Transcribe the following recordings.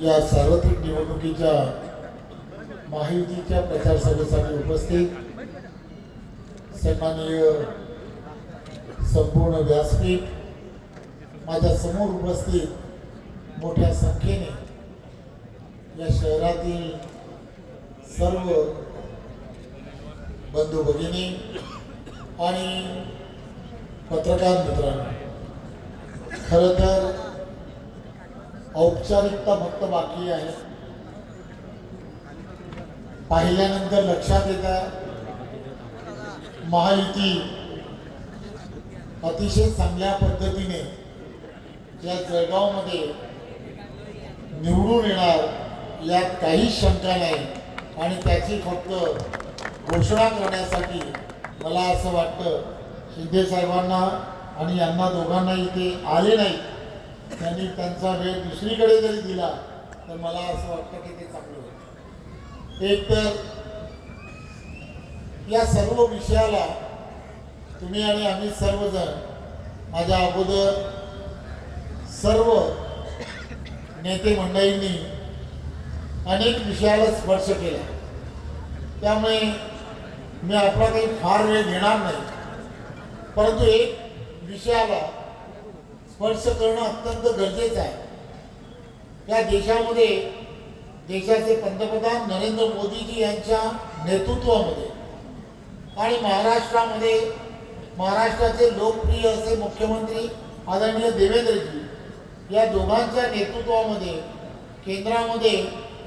या सार्वत्रिक निवडणुकीच्या महायुतीच्या प्रचार सभेसाठी उपस्थित सन्माननीय संपूर्ण व्यासपीठ, माझ्या समोर उपस्थित मोठ्या संख्येने या शहरातील सर्व बंधू भगिनी आणि पत्रकार मित्रांनो, खरं तर औपचारिकता फक्त बाकी आहे. पाहिल्यानंतर लक्षात येतं महायुती अतिशय चांगल्या पद्धतीने या जळगावमध्ये निवडून येणार यात काही शंका नाही. आणि त्याची फक्त घोषणा करण्यासाठी मला असं वाटतं शिंदे साहेबांना आणि यांना दोघांना इथे आले नाही, त्यांनी त्यांचा वेळ दुसरीकडे जरी दिला तर मला असं वाटतं की ते चांगलं होतं. एक तर या सर्व विषयाला तुम्ही आणि आम्ही सर्वजण माझ्या अगोदर सर्व नेते मंडळींनी अनेक विषयाला स्पर्श केला, त्यामुळे मी आपला काही फार वेळ घेणार नाही. परंतु एक विषयाला स्पर्श करणं अत्यंत गरजेचं आहे. या देशामध्ये देशाचे पंतप्रधान नरेंद्र मोदीजी यांच्या नेतृत्वामध्ये आणि महाराष्ट्रामध्ये महाराष्ट्राचे लोकप्रिय असे मुख्यमंत्री आदरणीय देवेंद्रजी या दोघांच्या नेतृत्वामध्ये केंद्रामध्ये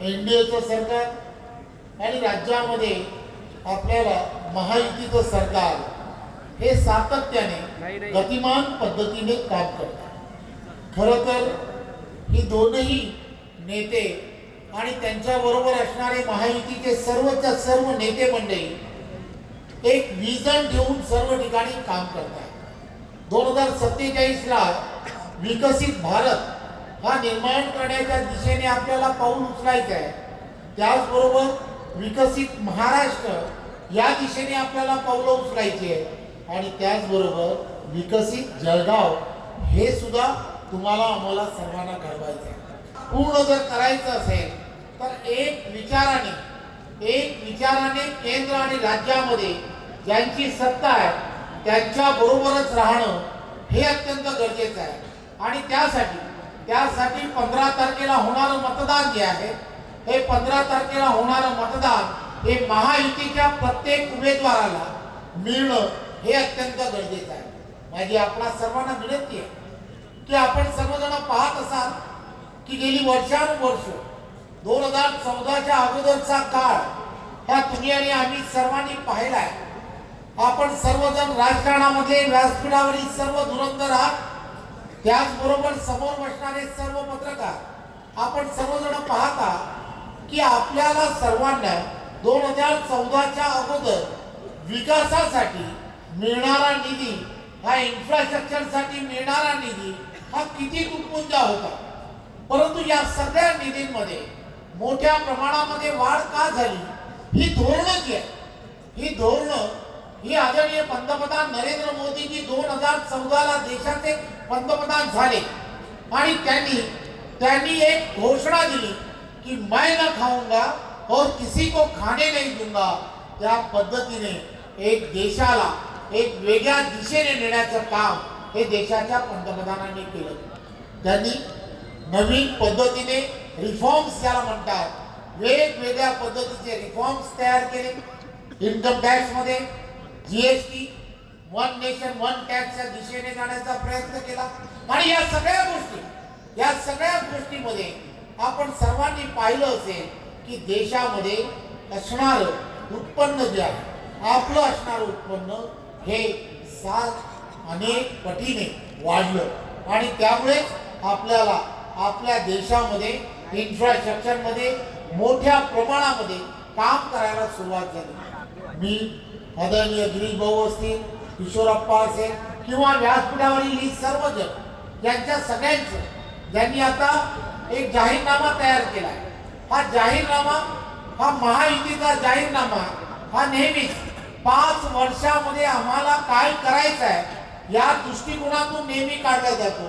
एनडीएचं सरकार आणि राज्यामध्ये आपल्याला महायुतीचं सरकार हे सातत्याने गतिमान पद्धतीने काम करतात. खरं तर ही दोनही नेते आणि त्यांच्याबरोबर असणारे महायुतीचे सर्वच्या सर्व नेते मंडळी एक विजन ठेवून सर्व ठिकाणी काम करतात. 2047ला विकसित भारत हा निर्माण करण्याच्या दिशेने आपल्याला पाऊल उचलायचं आहे. त्याचबरोबर विकसित महाराष्ट्र या दिशेने आपल्याला पावलं उचलायची आहे. आणि त्याचबरोबर विकसित जळगाव हे सुद्धा तुम्हाला आम्हाला सर्वांना घडवायचं आहे. पूर्ण जर करायचं असेल तर एक विचाराने केंद्र आणि राज्यामध्ये ज्यांची सत्ता आहे त्यांच्या बरोबरच राहणं हे अत्यंत गरजेचं आहे. आणि त्यासाठी 15 तारखेला होणारं मतदान जे आहे हे 15 तारखेला होणारं मतदान हे महायुतीच्या प्रत्येक उमेदवाराला मिळणं हे अत्यंत गरजेचं आहे. माझी आपणा सर्वांना विनंती आहे की आपण सर्वजण पाहत असाल की गेली वर्षानुवर्ष 2014च्या अगोदरचा काळ हा तुम्ही आणि आम्ही सर्वांनी पाहिला आहे. आपण सर्वजण राजकारणामध्ये व्यासपीठावरील सर्व धुरंधर आहात, त्याचबरोबर समोर बसणारे सर्व पत्रकार आपण सर्वजण पाहता की आपल्याला सर्वांना 2014च्या अगोदर विकासासाठी मिळणारा निधी हा इन्फ्रास्ट्रक्चरसाठी मिळणारा निधी हा किती तुटपुंजा होता. परंतु या सगळ्या निधींमध्ये मोठ्या प्रमाणामध्ये वाढ का झाली? ही धोरणं जी आहे ही आदरणीय पंतप्रधान नरेंद्र मोदीजी 2014ला देशाचे पंतप्रधान झाले आणि त्यांनी एक घोषणा दिली की मैं न खाऊंगा और किसी को खाने नहीं दूंगा. त्या पद्धतीने एक देशाला एक वेगळ्या दिशेने नेण्याचं काम हे देशाच्या पंतप्रधानांनी केलं. त्यांनी नवीन पद्धतीने रिफॉर्म्स ज्याला म्हणतात, वेगवेगळ्या पद्धतीचे रिफॉर्म्स तयार केले. इन्कम टॅक्स मध्ये जीएसटी, वन नेशन वन टॅक्सच्या दिशेने जाण्याचा प्रयत्न केला. आणि या सगळ्या गोष्टीमध्ये आपण सर्वांनी पाहिलं असेल की देशामध्ये असणारं उत्पन्न जे आहे आपलं असणारं उत्पन्न हे 7 अनेक पटीने वाढलं. आणि त्यामुळे आपल्याला आपल्या देशामध्ये इन्फ्रास्ट्रक्चरमध्ये मोठ्या प्रमाणामध्ये काम करायला सुरुवात झाली. मी आदरणीय गिरीश भाऊ असतील, किशोरप्पा असेल किंवा व्यासपीठावरील ही सर्वजण यांच्या सगळ्यांचं ज्यांनी आता एक जाहीरनामा तयार केला. हा जाहीरनामा हा महायुतीचा जाहीरनामा हा नेहमीच 5 वर्षामध्ये आम्हाला काय करायचं आहे या दृष्टिकोनातून नेहमी काढला जातो.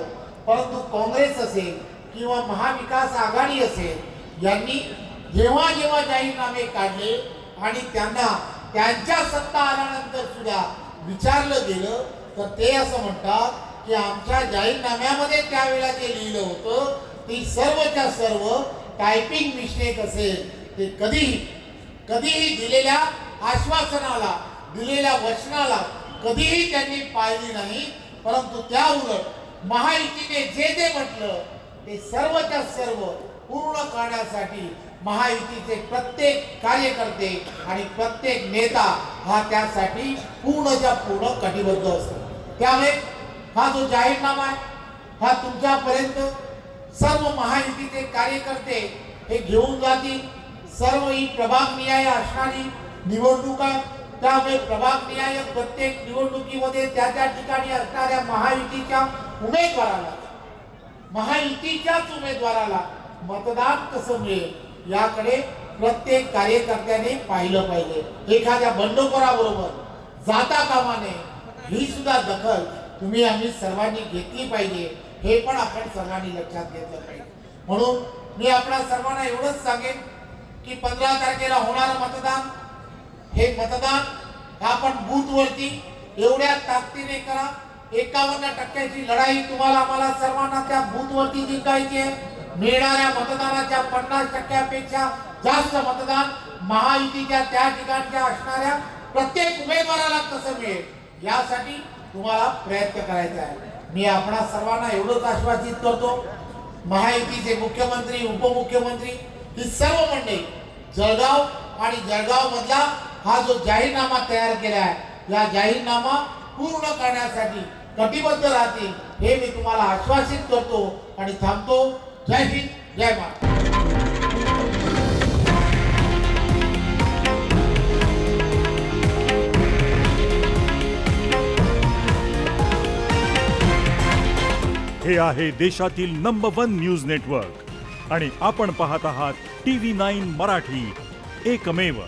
परंतु काँग्रेस असेल किंवा महाविकास आघाडी असेल यांनी जेव्हा जेव्हा जाहीरनामे काढले आणि त्यांना त्यांच्या सत्ता आल्यानंतर सुद्धा विचारलं गेलं तर ते असं म्हणतात की आमच्या जाहीरनाम्यामध्ये त्यावेळेला जे लिहिलं होतं ती सर्वच्या सर्व टायपिंग मिस्टेक असेल, ते कधीही दिलेल्या आश्वासनाला, दिलेल्या वचनाला कधीही त्यांनी पाळली नाही. परंतु त्या उलट महायुतीने जे जे म्हटलं ते सर्वच्या सर्व पूर्ण करण्यासाठी महायुतीचे प्रत्येक कार्यकर्ते आणि प्रत्येक नेता हा त्यासाठी पूर्णच्या पूर्ण कटिबद्ध असतो. त्यामुळे हा जो जाहीरनामा आहे हा तुमच्यापर्यंत सर्व महायुतीचे कार्यकर्ते हे घेऊन जातील. सर्व ही प्रभागनिहाय असणारी निवडणूक आहे. त्यामुळे प्रभागनिहाय प्रत्येक निवडणुकीमध्ये त्या त्या ठिकाणी असणाऱ्या महायुतीच्याच उमेदवाराला मतदान कसं मिळेल याकडे प्रत्येक कार्यकर्त्याने पाहिलं पाहिजे. एखाद्या बंडखोराबरोबर जाता कामा नये, ही सुद्धा दखल आम्ही सर्वांनी घेतली पाहिजे. हे पण आपण सर्वांनी लक्षात घेतलं पाहिजे. म्हणून मी आपल्या सर्वांना एवढंच सांगेन की 15 तारखेला होणारं मतदान, हे मतदान आपण बूथवरती एवढ्या ताकदीने करा. 51% लढाई तुम्हाला आम्हाला सर्वांना त्या बूथवरती जिंकायची आहे. मिळणाऱ्या मतदानाच्या 50%पेक्षा जास्त मतदान महायुतीच्या त्या ठिकाणच्या असणाऱ्या प्रत्येक उमेदवाराला कसं मिळेल यासाठी तुम्हाला प्रयत्न करायचा आहे. मी आपणा सर्वांना एवढंच आश्वासित करतो, महायुतीचे मुख्यमंत्री, उपमुख्यमंत्री ही सर्व मंडळी जळगाव आणि जळगाव मधला हा जो जाहीरनामा तयार केला आहे या जाहीरनामा पूर्ण करण्यासाठी कटिबद्ध राहतील हे मी तुम्हाला आश्वासित करतो आणि थांबतो. जय हिंद, जय महाराष्ट्र. हे आहे देशातील नंबर 1 न्यूज नेटवर्क आणि आपण पाहत आहात TV9 मराठी, एकमेव.